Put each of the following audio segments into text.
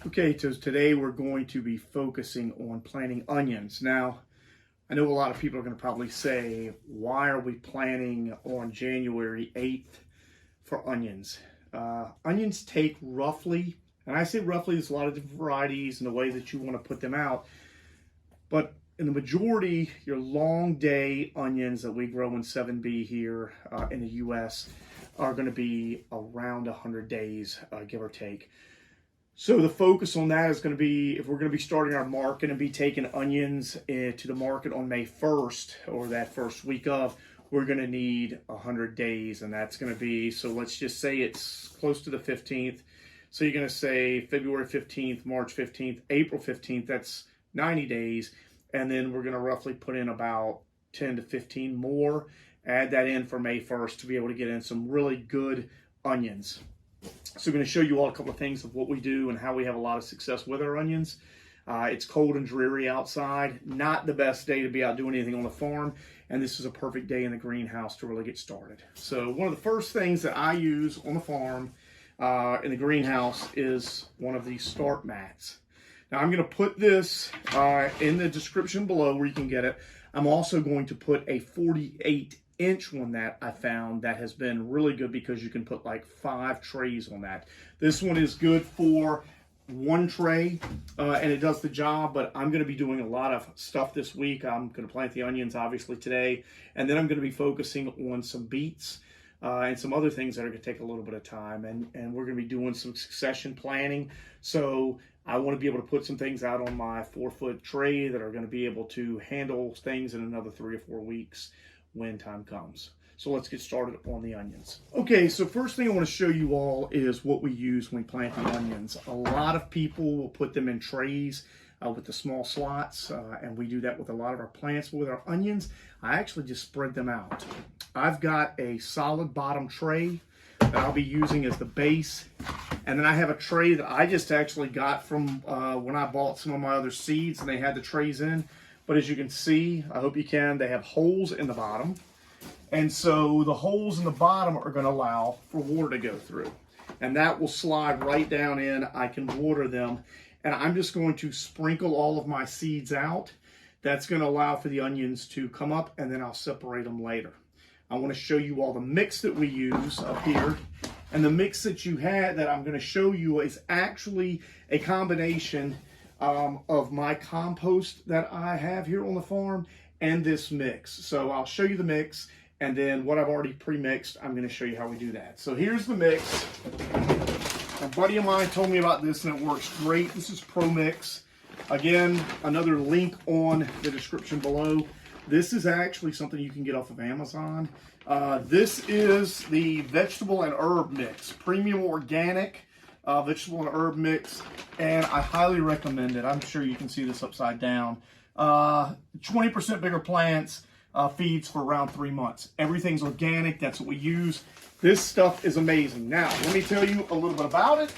Okay, so today we're going to be focusing on planting onions. Now, I know a lot of people are going to probably say, why are we planting on January 8th for onions? Onions take roughly, and I say roughly, there's a lot of different varieties and the way that you want to put them out, but in the majority, your long day onions that we grow in 7B here in the US are going to be around 100 days, give or take. So the focus on that is going to be, if we're going to be starting our market and be taking onions to the market on May 1st or that first week of, we're going to need 100 days. And that's going to be, so let's just say it's close to the 15th. So you're going to say February 15th, March 15th, April 15th, that's 90 days. And then we're going to roughly put in about 10 to 15 more, add that in for May 1st to be able to get in some really good onions. So I'm going to show you all a couple of things of what we do and how we have a lot of success with our onions. It's cold and dreary outside, not the best day to be out doing anything on the farm, and this is a perfect day in the greenhouse to really get started. So one of the first things that I use on the farm in the greenhouse is one of these start mats. Now I'm going to put this in the description below where you can get it. I'm also going to put a 48-inch one that I found that has been really good because you can put like 5 trays on that. This one is good for 1 tray and it does the job, but I'm going to be doing a lot of stuff this week. I'm going to plant the onions obviously today, and then I'm going to be focusing on some beets and some other things that are going to take a little bit of time, and we're going to be doing some succession planning. So I want to be able to put some things out on my 4-foot tray that are going to be able to handle things in another 3 or 4 weeks when time comes. So let's get started on the onions. Okay, so first thing I want to show you all is what we use when we plant the onions. A lot of people will put them in trays with the small slots, and we do that with a lot of our plants. But with our onions, I actually just spread them out. I've got a solid bottom tray that I'll be using as the base, and then I have a tray that I just actually got from when I bought some of my other seeds, and they had the trays in. But as you can see, I hope you can, they have holes in the bottom. And so the holes in the bottom are going to allow for water to go through. And that will slide right down in. I can water them. And I'm just going to sprinkle all of my seeds out. That's going to allow for the onions to come up, and then I'll separate them later. I want to show you all the mix that we use up here. And the mix that you had that I'm going to show you is actually a combination of my compost that I have here on the farm and this mix. So I'll show you the mix, and then what I've already pre-mixed, I'm going to show you how we do that. So here's the mix. A buddy of mine told me about this and it works great. This is Pro Mix. Again, another link on the description below. This is actually something you can get off of Amazon. This is the vegetable and herb mix, premium organic vegetable and herb mix, and I highly recommend it. I'm sure you can see this upside down. 20% bigger plants, feeds for around 3 months. Everything's organic. That's what we use. This stuff is amazing. Now, let me tell you a little bit about it.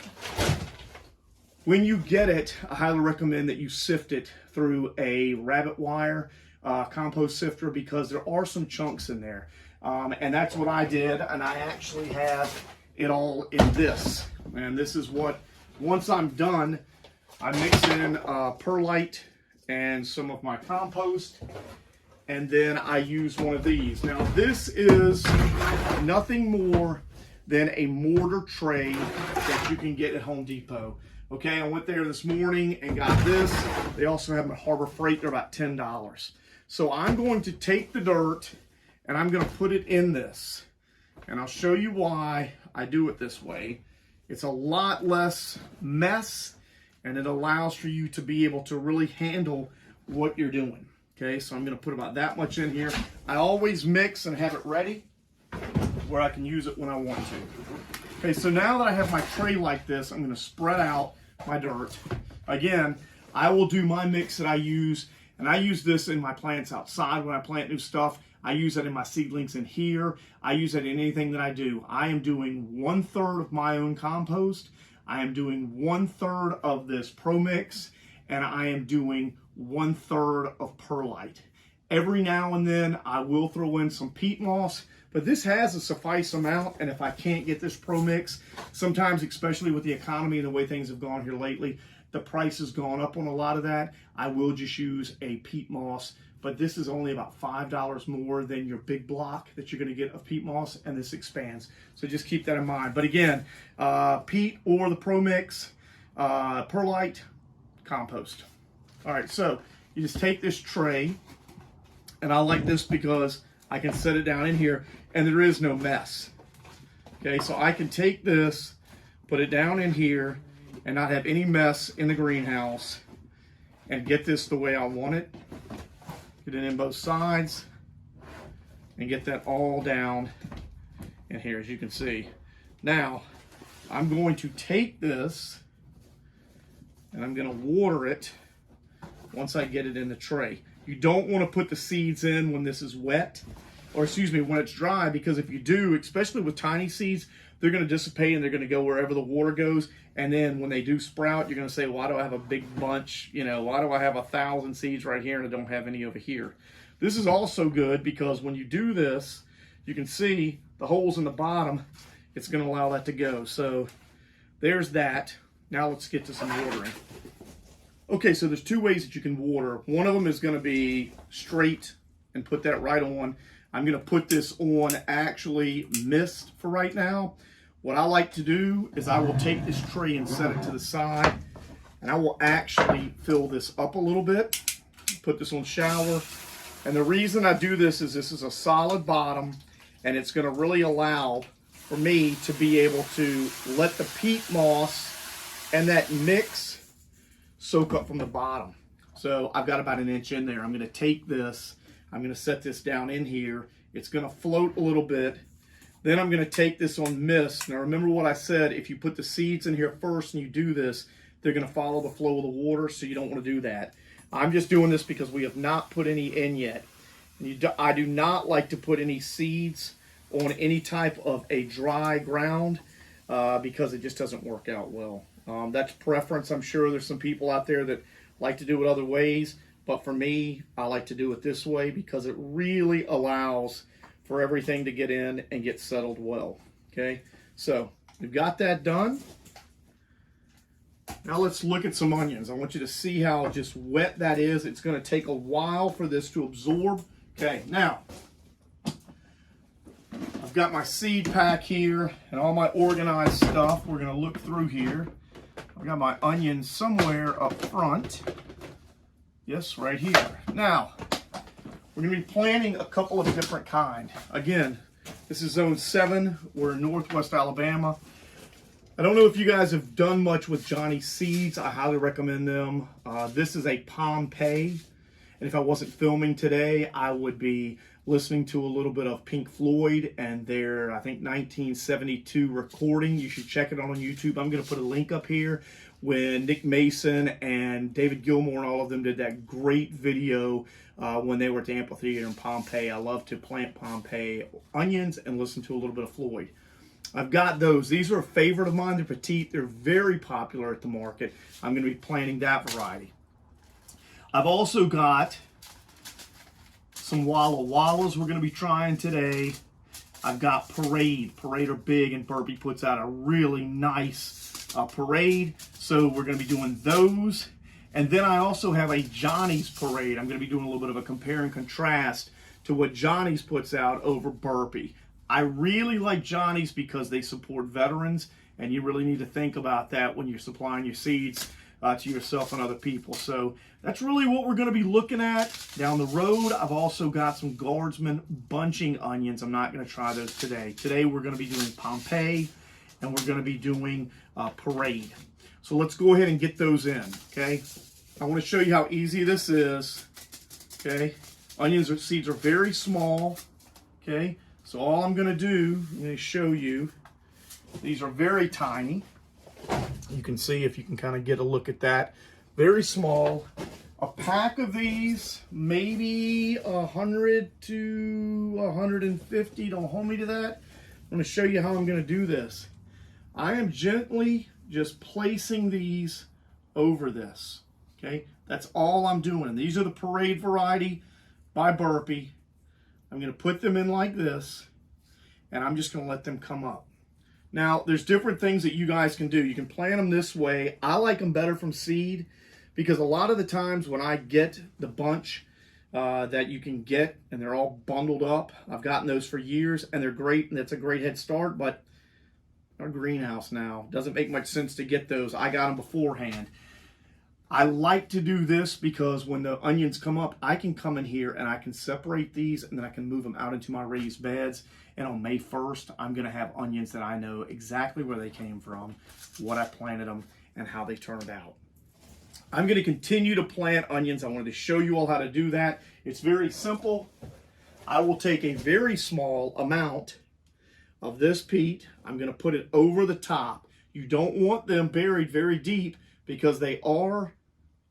When you get it, I highly recommend that you sift it through a rabbit wire compost sifter, because there are some chunks in there. And that's what I did, and I actually have it all in this. And this is what, once I'm done, I mix in Perlite and some of my compost, and then I use one of these. Now this is nothing more than a mortar tray that you can get at Home Depot. Okay, I went there this morning and got this. They also have them at Harbor Freight. They're about $10. So I'm going to take the dirt and I'm going to put it in this. And I'll show you why I do it this way. It's a lot less mess, and it allows for you to be able to really handle what you're doing. Okay, so I'm going to put about that much in here. I always mix and have it ready where I can use it when I want to. Okay, so now that I have my tray like this, I'm going to spread out my dirt. Again, I will do my mix that I use, and I use this in my plants outside when I plant new stuff. I use that in my seedlings in here. I use that in anything that I do. I am doing 1/3 of my own compost. I am doing 1/3 of this Pro Mix, and I am doing 1/3 of Perlite. Every now and then I will throw in some peat moss, but this has a suffice amount, and if I can't get this Pro Mix, sometimes, especially with the economy and the way things have gone here lately, the price has gone up on a lot of that. I will just use a peat moss, but this is only about $5 more than your big block that you're going to get of peat moss, and this expands. So just keep that in mind. But again, peat or the Pro Mix, Perlite, Compost. All right, so you just take this tray, and I like this because I can set it down in here and there is no mess. Okay, so I can take this, put it down in here and not have any mess in the greenhouse and get this the way I want it. Get it in both sides and get that all down in here, as you can see. Now, I'm going to take this and I'm going to water it once I get it in the tray. You don't want to put the seeds in when this is wet, or excuse me, when it's dry, because if you do, especially with tiny seeds, they're going to dissipate and they're going to go wherever the water goes. And then when they do sprout, you're going to say, why do I have a big bunch? You know, why do I have 1,000 seeds right here and I don't have any over here? This is also good because when you do this, you can see the holes in the bottom. It's going to allow that to go. So there's that. Now let's get to some watering. Okay, so there's two ways that you can water. One of them is going to be straight and put that right on. I'm going to put this on actually mist for right now. What I like to do is I will take this tray and set it to the side, and I will actually fill this up a little bit, put this on shower. And the reason I do this is a solid bottom, and it's going to really allow for me to be able to let the peat moss and that mix soak up from the bottom. So I've got about 1 inch in there. I'm going to take this, I'm going to set this down in here. It's going to float a little bit. Then I'm going to take this on mist. Now remember what I said, if you put the seeds in here first and you do this, they're going to follow the flow of the water, so you don't want to do that. I'm just doing this because we have not put any in yet. And I do not like to put any seeds on any type of a dry ground because it just doesn't work out well. That's preference. I'm sure there's some people out there that like to do it other ways, but for me, I like to do it this way because it really allows for everything to get in and get settled well. Okay, so we've got that done. Now let's look at some onions. I want you to see how just wet that is. It's going to take a while for this to absorb. Okay, now I've got my seed pack here and all my organized stuff. We're going to look through here. I've got my onions somewhere up front. Yes, right here. Now, we're going to be planting a couple of different kind. Again, this is zone 7. We're in northwest Alabama. I don't know if you guys have done much with Johnny's seeds. I highly recommend them. This is a Pompeii. And if I wasn't filming today, I would be listening to a little bit of Pink Floyd and their, I think, 1972 recording. You should check it out on YouTube. I'm going to put a link up here when Nick Mason and David Gilmour and all of them did that great video when they were at the amphitheater in Pompeii. I love to plant Pompeii onions and listen to a little bit of Floyd. I've got those. These are a favorite of mine. They're petite. They're very popular at the market. I'm going to be planting that variety. I've also got some Walla Wallas we're going to be trying today. I've got Parade. Parade are big, and Burpee puts out a really nice Parade. So we're going to be doing those. And then I also have a Johnny's Parade. I'm going to be doing a little bit of a compare and contrast to what Johnny's puts out over Burpee. I really like Johnny's because they support veterans, and you really need to think about that when you're supplying your seeds to yourself and other people. So that's really what we're going to be looking at down the road. I've also got some Guardsman bunching onions. I'm not going to try those today. Today we're going to be doing Pompeii, and we're going to be doing Parade. So let's go ahead and get those in, okay? I want to show you how easy this is, okay? Onions or seeds are very small, okay? So all I'm going to do, I'm going to show you, these are very tiny. You can see if you can kind of get a look at that. Very small. A pack of these, maybe 100 to 150. Don't hold me to that. I'm going to show you how I'm going to do this. I am gently just placing these over this. Okay, that's all I'm doing. These are the Parade variety. by burpee. I'm going to put them in like this, and I'm just going to let them come up. Now, there's different things that you guys can do. You can plant them this way. I like them better from seed because a lot of the times when I get the bunch that you can get and they're all bundled up, I've gotten those for years and they're great and it's a great head start, but our greenhouse now doesn't make much sense to get those. I got them beforehand. I like to do this because when the onions come up, I can come in here and I can separate these and then I can move them out into my raised beds. And on May 1st, I'm going to have onions that I know exactly where they came from, what I planted them, and how they turned out. I'm going to continue to plant onions. I wanted to show you all how to do that. It's very simple. I will take a very small amount of this peat. I'm going to put it over the top. You don't want them buried very deep because they are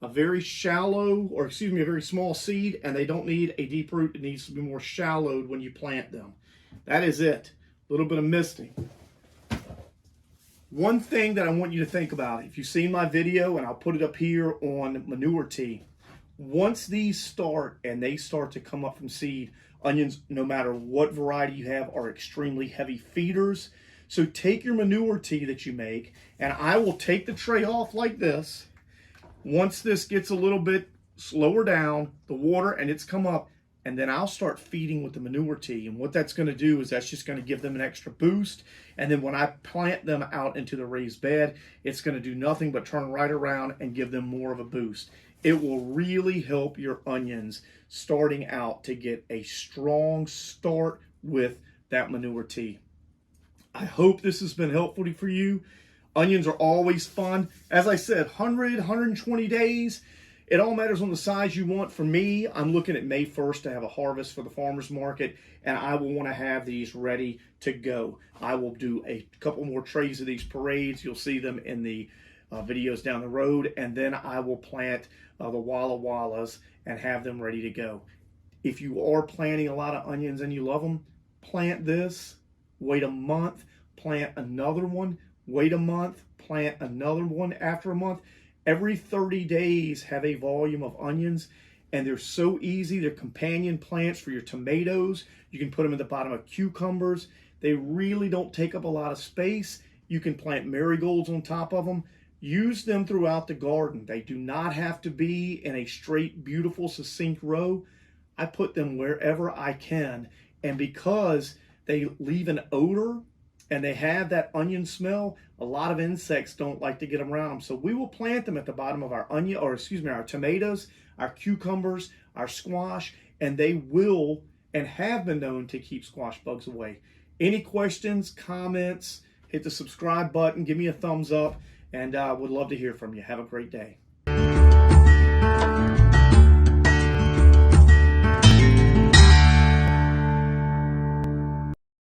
a very shallow, or excuse me, a very small seed, and they don't need a deep root. It needs to be more shallowed when you plant them. That is it. A little bit of misting. One thing that I want you to think about, if you've seen my video, and I'll put it up here on manure tea, once these start and they start to come up from seed, onions, no matter what variety you have, are extremely heavy feeders. So take your manure tea that you make, and I will take the tray off like this. Once this gets a little bit slower down, the water, and it's come up, and then I'll start feeding with the manure tea. And what that's going to do is that's just going to give them an extra boost. And then when I plant them out into the raised bed, it's going to do nothing but turn right around and give them more of a boost. It will really help your onions starting out to get a strong start with that manure tea. I hope this has been helpful for you. Onions are always fun. As I said, 100, 120 days. It all matters on the size you want. For me, I'm looking at May 1st to have a harvest for the farmer's market, and I will want to have these ready to go. I will do a couple more trays of these parades. You'll see them in the videos down the road, and then I will plant the Walla Wallas and have them ready to go. If you are planting a lot of onions and you love them, plant this, wait a month, plant another one, wait a month, plant another one after a month. Every 30 days have a volume of onions, and they're so easy. They're companion plants for your tomatoes. You can put them at the bottom of cucumbers. They really don't take up a lot of space. You can plant marigolds on top of them. Use them throughout the garden. They do not have to be in a straight, beautiful, succinct row. I put them wherever I can, and because they leave an odor and they have that onion smell, a lot of insects don't like to get around them. So we will plant them at the bottom of our our tomatoes, our cucumbers, our squash, and they will and have been known to keep squash bugs away. Any questions, comments, hit the subscribe button, give me a thumbs up, and would love to hear from you. Have a great day.